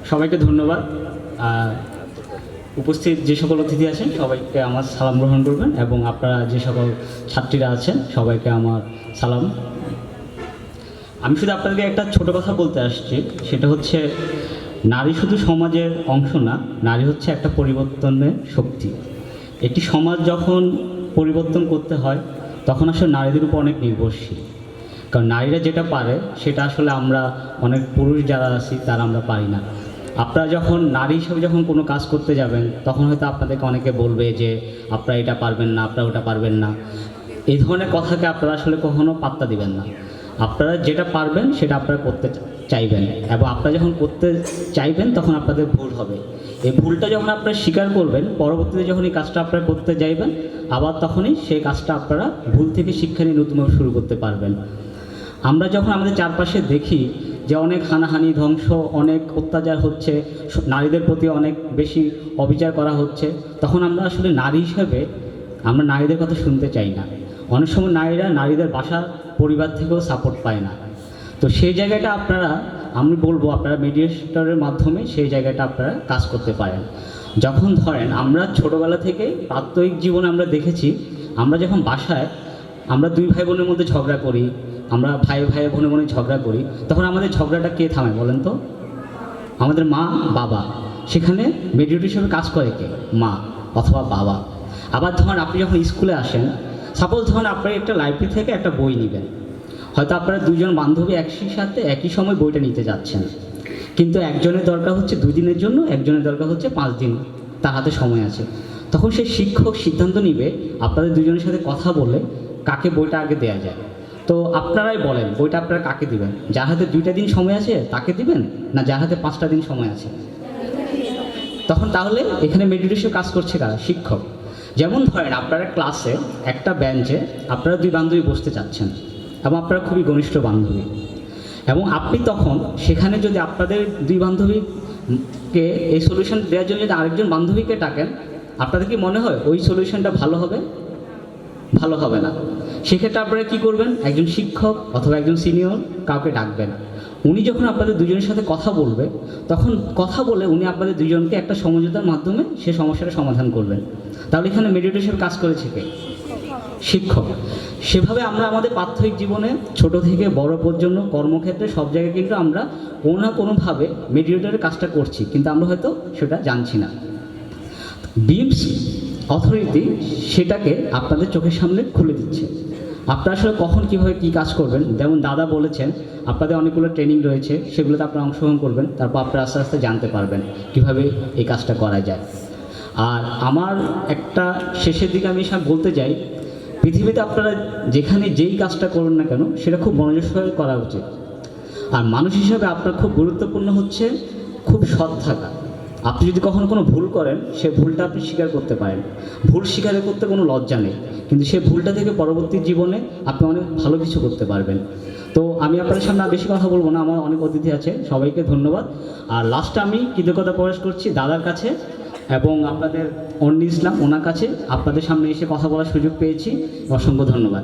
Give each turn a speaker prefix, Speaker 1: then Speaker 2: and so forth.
Speaker 1: সবাইকে ধন্যবাদ। উপস্থিত যে সকল অতিথি আছেন সবাইকে আমার সালাম গ্রহণ করবেন, এবং আপনারা যে সকল ছাত্রীরা আছেন সবাইকে আমার সালাম। আমি শুধু আপনাদেরকে একটা ছোট কথা বলতে আসছি, সেটা হচ্ছে নারী শুধু সমাজের অংশ না, নারী হচ্ছে একটা পরিবর্তনের শক্তি। একটি সমাজ যখন পরিবর্তন করতে হয় তখন আসলে নারীদের উপর অনেক নির্ভরশীল, কারণ নারীরা যেটা পারে সেটা আসলে আমরা অনেক পুরুষ যারা আছি তারা আমরা পারি না। আপনারা যখন নারী হিসেবে যখন কোনো কাজ করতে যাবেন তখন হয়তো আপনাদেরকে অনেকে বলবে যে আপনারা এটা পারবেন না, আপনারা ওটা পারবেন না। এই ধরনের কথাকে আপনারা আসলে কখনো পাত্তা দিবেন না। আপনারা যেটা পারবেন সেটা আপনারা করতে চাইবেন, এবং আপনারা যখন করতে চাইবেন তখন আপনাদের ভুল হবে। এই ভুলটা যখন আপনারা স্বীকার করবেন, পরবর্তীতে যখন এই কাজটা আপনারা করতে যাইবেন আবার তখনই সেই কাজটা আপনারা ভুল থেকে শিক্ষা নিয়ে নতুনভাবে শুরু করতে পারবেন। আমরা যখন আমাদের চারপাশে দেখি যে অনেক হানাহানি, ধ্বংস, অনেক অত্যাচার হচ্ছে, নারীদের প্রতি অনেক বেশি অবিচার করা হচ্ছে, তখন আমরা আসলে নারী হিসেবে আমরা নারীদের কথা শুনতে চাই না। অনেক সময় নারীরা নারীদের বাসা পরিবার থেকেও সাপোর্ট পায় না। তো সেই জায়গাটা আপনারা, আমি বলবো আপনারা মিডিয়েটরের মাধ্যমে সেই জায়গাটা আপনারা কাজ করতে পারেন। যখন ধরেন আমরা ছোটোবেলা থেকে প্রাত্যহিক জীবনে আমরা দেখেছি, আমরা যখন বাসায় আমরা দুই ভাই বোনের মধ্যে ঝগড়া করি, আমরা ভাই ভাই বোনে বোনে ঝগড়া করি, তখন আমাদের ঝগড়াটা কে থামায় বলেন তো? আমাদের মা বাবা। সেখানে মিডিয়েটর হিসেবে কাজ করে কে? মা অথবা বাবা। আবার ধরেন আপনি যখন স্কুলে আসেন, সাপোজ ধরেন আপনি একটা লাইব্রেরি থেকে একটা বই নেবেন, হয়তো আপনারা দুজন বান্ধবী একই সাথে একই সময় বইটা নিতে যাচ্ছেন, কিন্তু একজনের দরকার হচ্ছে 2 দিনের জন্য, একজনের দরকার হচ্ছে 5 দিন, তার হাতে সময় আছে। তখন সেই শিক্ষক সিদ্ধান্ত নিবে আপনাদের দুজনের সাথে কথা বলে কাকে বইটা আগে দেওয়া যায়। তো আপনারাই বলেন বইটা আপনারা কাকে দিবেন? যার হাতে 2টা দিন সময় আছে তাকে দিবেন, না যার হাতে 5টা দিন সময় আছে? তখন তাহলে এখানে মেডিটেশন কাজ করছে কারা? শিক্ষক। যেমন ধরেন আপনারা ক্লাসে একটা বেঞ্চে আপনারা 2 বান্ধবী বসতে চাচ্ছেন, এবং আপনারা খুবই ঘনিষ্ঠ বান্ধবী, এবং আপনি তখন সেখানে যদি আপনাদের 2 বান্ধবীকে এই সলিউশন দেওয়ার জন্য যদি আরেকজন বান্ধবীকে ডাকেন, আপনাদের কি মনে হয় ওই সলিউশনটা ভালো হবে? ভালো হবে না। সেক্ষেত্রে আপনারা কী করবেন? একজন শিক্ষক অথবা একজন সিনিয়র কাউকে ডাকবেন। উনি যখন আপনাদের দুজনের সাথে কথা বলবে, তখন কথা বলে উনি আপনাদের দুজনকে একটা সমঝোতার মাধ্যমে সে সমস্যাটা সমাধান করবেন। তাহলে এখানে মেডিটেশন কাজ করেছে কে? শিক্ষক। সেভাবে আমরা আমাদের প্রাত্যহিক জীবনে ছোট থেকে বড় পর্যন্ত কর্মক্ষেত্রে সব জায়গায় কিন্তু আমরা কোনো না কোনোভাবে মেডিটেটরের কাজটা করছি, কিন্তু আমরা হয়তো সেটা জানছি না। বিমস অথরিটি সেটাকে আপনাদের চোখের সামনে খুলে দিচ্ছে। আপনারা আসলে কখন কীভাবে কী কাজ করবেন, যেমন দাদা বলেছেন আপনাদের অনেকগুলো ট্রেনিং রয়েছে, সেগুলোতে আপনারা অংশগ্রহণ করবেন, তারপর আপনারা আস্তে আস্তে জানতে পারবেন কীভাবে এই কাজটা করা যায়। আর আমার একটা শেষের দিকে আমি সব বলতে চাই, পৃথিবীতে আপনারা যেখানে যেই কাজটা করুন না কেন সেটা খুব মনোযোগ সহকারে করা উচিত। আর মানুষ হিসাবে আপনার খুব গুরুত্বপূর্ণ হচ্ছে খুব সৎ থাকা। আপনি যদি কখনো কোনো ভুল করেন, সে ভুলটা আপনি স্বীকার করতে পারেন। ভুল স্বীকার করতে কোনো লজ্জা নেই, কিন্তু সেই ভুলটা থেকে পরবর্তী জীবনে আপনি অনেক ভালো কিছু করতে পারবেন। তো আমি আপনাদের সামনে আর বেশি কথা বলবো না, আমার অনেক অতিথি আছে, সবাইকে ধন্যবাদ। আর লাস্টে আমি কৃতজ্ঞতা প্রকাশ করছি দাদার কাছে এবং আপনাদের অন্য ইসলাম ওনার কাছে, আপনাদের সামনে এসে কথা বলার সুযোগ পেয়েছি। অসংখ্য ধন্যবাদ।